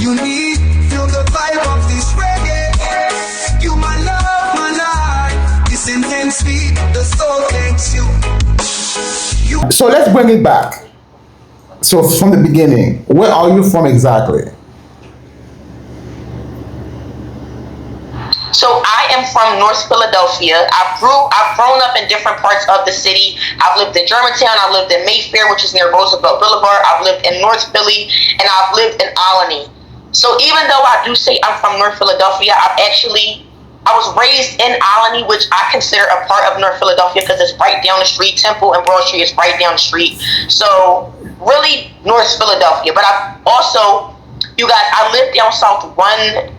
You need, feel the vibe of this reggae. You my love, my life. This intense beat, the soul takes you. So let's bring it back. So from the beginning, where are you from exactly? So I am from North Philadelphia. I've grown up in different parts of the city. I've lived in Germantown. I lived in Mayfair, which is near Roosevelt Boulevard. I've lived in North Philly, and I've lived in Albany. So even though I do say I'm from North Philadelphia, I was raised in Albany, which I consider a part of North Philadelphia because it's right down the street. Temple and Broad Street is right down the street. So really North Philadelphia. But I also, you guys, I lived down south one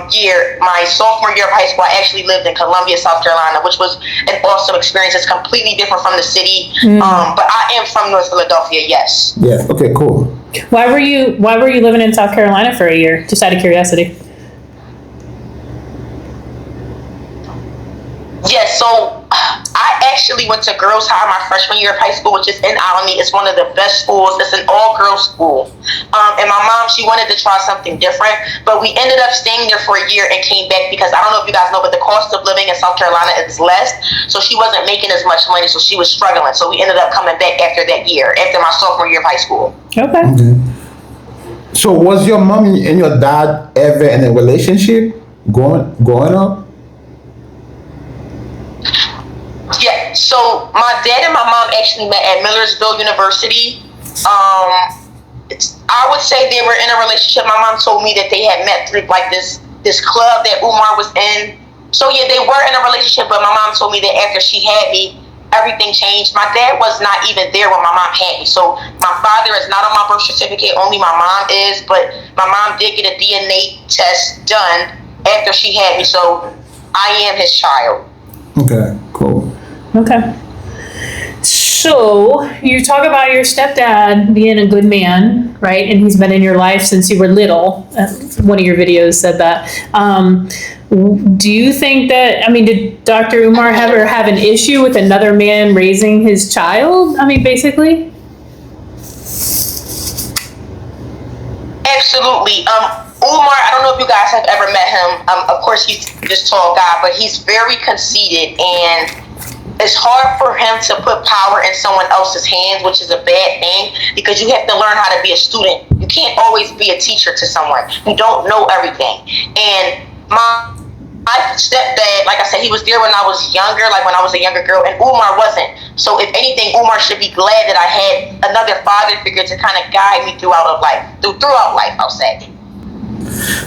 year. My sophomore year of high school, I actually lived in Columbia, South Carolina, which was an awesome experience. It's completely different from the city. But I am from North Philadelphia, yes. Yeah, okay, cool. Why were you living in South Carolina for a year? Just out of curiosity. Yes, so I actually went to Girls High my freshman year of high school, which is in Albany. It's one of the best schools. It's an all-girls school. And my mom, she wanted to try something different, but we ended up staying there for a year and came back because I don't know if you guys know, but the cost of living in South Carolina is less. So she wasn't making as much money, so she was struggling. So we ended up coming back after that year, after my sophomore year of high school. Okay. So was your mom and your dad ever in a relationship growing up? Yeah, so my dad and my mom actually met at Millersville University. I would say they were in a relationship. My mom told me that they had met through like this club that Umar was in. So yeah, they were in a relationship, but my mom told me that after she had me, everything changed. My dad was not even there when my mom had me. So my father is not on my birth certificate, only my mom is, but my mom did get a DNA test done after she had me, so I am his child. Okay, cool. Okay. So you talk about your stepdad being a good man, right? And he's been in your life since you were little. One of your videos said that. Do you think that, did Dr. Umar ever have an issue with another man raising his child? Basically? Absolutely. Umar, I don't know if you guys have ever met him. Of course, he's this tall guy, but he's very conceited, and it's hard for him to put power in someone else's hands, which is a bad thing because you have to learn how to be a student. You can't always be a teacher to someone. You don't know everything. And my stepdad, like I said, he was there when I was younger, like when I was a younger girl, and Umar wasn't. So if anything, Umar should be glad that I had another father figure to kind of guide me throughout life, I'll say.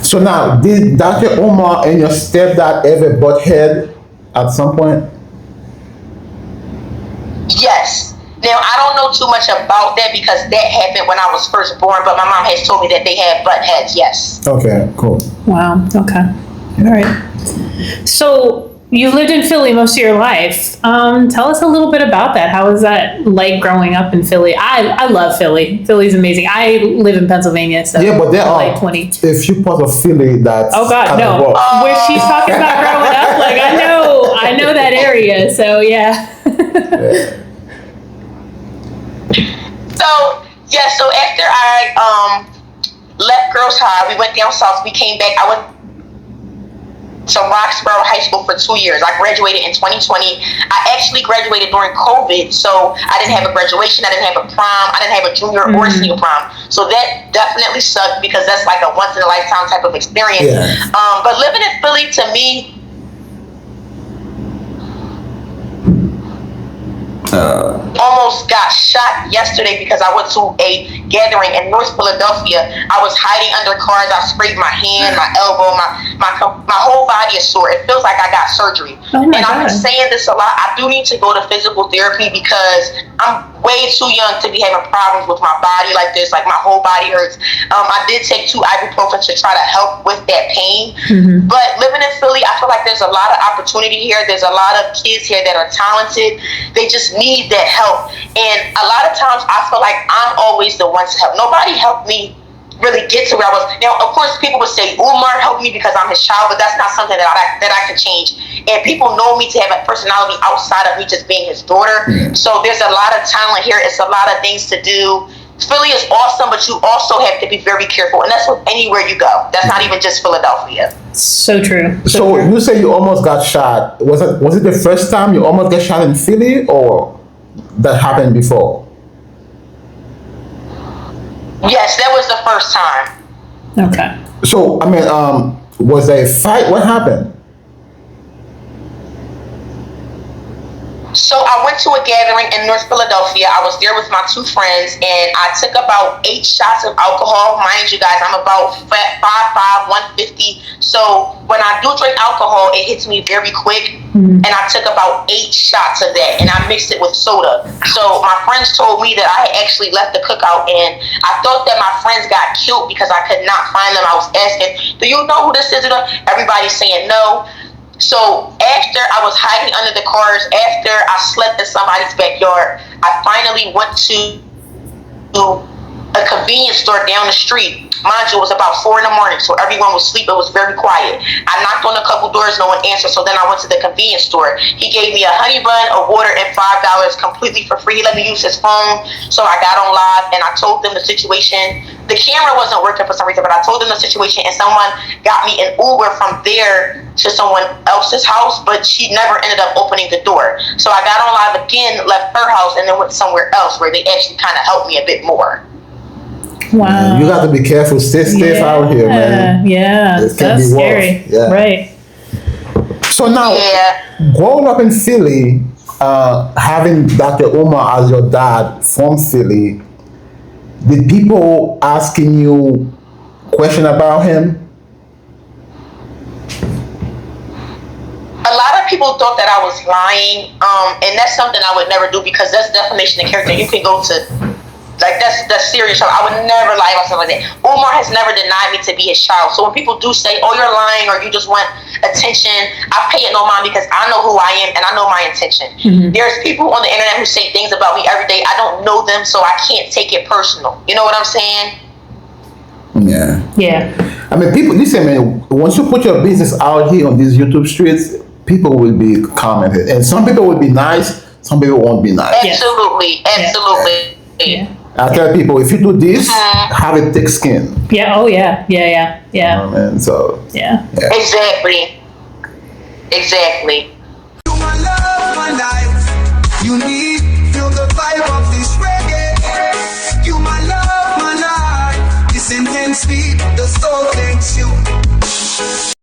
So now, did Dr. Umar and your stepdad ever butt head at some point? Yes. Now, I don't know too much about that because that happened when I was first born, but my mom has told me that they had butt heads, yes. Okay, cool. Wow, okay. All right. So you lived in Philly most of your life. Tell us a little bit about that. How was that like growing up in Philly? I love Philly. Philly's amazing. I live in Pennsylvania, so yeah, but there are like 20. a few parts of Philly that. Oh God, no. Where she's talking about growing up, like I know that area. So yeah. So after I left Girls High, we went down south. We came back. I went to Roxborough High School for 2 years. I graduated in 2020. I actually graduated during COVID, so I didn't have a graduation. I didn't have a prom. I didn't have a junior or senior prom. So that definitely sucked because that's like a once in a lifetime type of experience. Yeah. But living in Philly, to me, almost got shot yesterday because I went to a gathering in North Philadelphia. I was hiding under cars. I sprayed my hand, my elbow, my whole body is sore. It feels like I got surgery. And I've been saying this a lot. I do need to go to physical therapy because I'm way too young to be having problems with my body like this. Like my whole body hurts. I did take 2 ibuprofen to try to help with that pain. But living in Philly, I feel like there's a lot of opportunity here. There's a lot of kids here that are talented. They just need that help. And a lot of times I feel like I'm always the one to help. Nobody helped me really get to where I was. Now, of course, people would say Umar helped me because I'm his child, but that's not something that I can change. And people know me to have a personality outside of me just being his daughter. So there's a lot of talent here. It's a lot of things to do Philly is awesome, but you also have to be very careful, and that's with anywhere you go. That's not even just Philadelphia. So true. So true. you say you almost got shot. Was it the first time you almost got shot in Philly, or that happened before? Yes, that was the first time. Okay. So I mean, was there a fight? What happened? So I went to a gathering in North Philadelphia. I was there with my two friends, and I took about 8 shots of alcohol. Mind you guys, I'm about 5'5", 150. So when I do drink alcohol, it hits me very quick. And I took about 8 shots of that, and I mixed it with soda. So my friends told me that I had actually left the cookout, and I thought that my friends got killed because I could not find them. I was asking, do you know who this is? Everybody's saying no. So after I was hiding under the cars, after I slept in somebody's backyard, I finally went to a convenience store down the street. Mind you, it was about 4 in the morning, so everyone was asleep. It was very quiet. I knocked on a couple doors, no one answered, so then I went to the convenience store. He gave me a honey bun, a water, and $5 completely for free. He let me use his phone, so I got on live, and I told them the situation. The camera wasn't working for some reason, but I told them the situation, and someone got me an Uber from there to someone else's house, but she never ended up opening the door. So I got on live again, left her house, and then went somewhere else where they actually kind of helped me a bit more. Wow. Man, you got to be careful. Stay safe out here, man. Yeah, It can that's be scary. Yeah. Right. So now, growing up in Philly, having Dr. Umar as your dad from Philly, did people asking you question about him? A lot of people thought that I was lying, and that's something I would never do because that's defamation of character. You can go to, like, that's serious. I would never lie about something like that. Umar has never denied me to be his child. So when people do say, oh, you're lying or you just want attention, I pay it no mind because I know who I am and I know my intention. There's people on the internet who say things about me every day. I don't know them, so I can't take it personal. You know what I'm saying? Yeah. Yeah. I mean, people, listen, man, once you put your business out here on these YouTube streets, people will be commenting. And some people will be nice, some people won't be nice. Absolutely. Absolutely. Yeah. I tell people, if you do this, have a thick skin. Yeah. Oh, yeah. Yeah. Man, so. Yeah. Exactly. You my love, my life. You need